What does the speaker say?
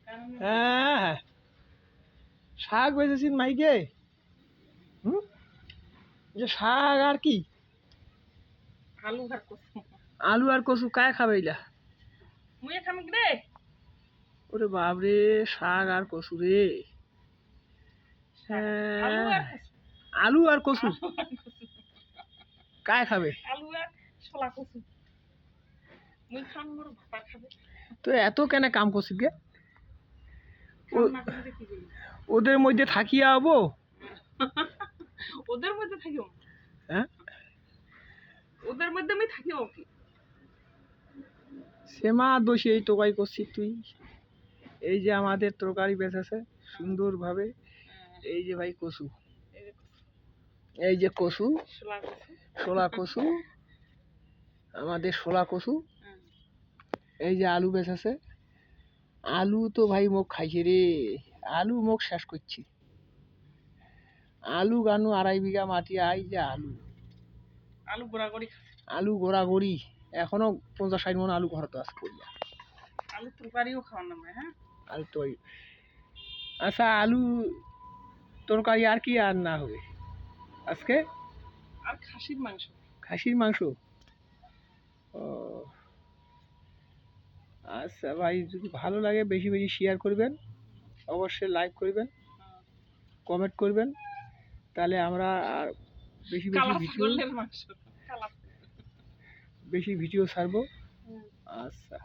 হ্যাঁ, শাক বেচেছিস মাইকে? হুম, যে শাক আর কি? আলু আর কচু কায় খাবে এলা? ওরে বাপরে, শাক আর কচু রে। হ্যাঁ, আলু আর কচু কায় খাবে? তো এত কেন কাম করছিস গে? ওদের মধ্যে থাকিয়া হবো? ওদের মধ্যে থাকিও, হ্যাঁ, ওদের মধ্যে আমি থাকিও কি? সেমা দোষী এই তোকাই করছিস তুই। এই যে আমাদের তরকারি বেঁচেছে সুন্দর ভাবে। এই যে ভাই কচু, এই যে কচু, শোলা কচু, আমাদের শোলা কচু। এই যে আলু বেঁচেছে, আলু তো ভাই মুখ খাইছে রে, আলু মুখ শেষ করছি। আলু গানু 2.5 বিঘা মাটি, আই যে আলু, আলু গোড়াগড়ি, আলু গোড়াগড়ি এখনো 50-60 মন আলু ঘর তো আছে করিয়া। আলু তরকারিও খাওয়ার নাম। হ্যাঁ, আলু তো আচ্ছা, আলু তরকারি আর কি আর না হবে আজকে? আর খাসির মাংস। খাসির মাংস? ও আচ্ছা ভাই, যদি ভালো লাগে বেশি বেশি শেয়ার করবেন, অবশ্যই লাইক করবেন, কমেন্ট করবেন, তাহলে আমরা আর বেশি বেশি ভিডিও ছাড়বো। আচ্ছা।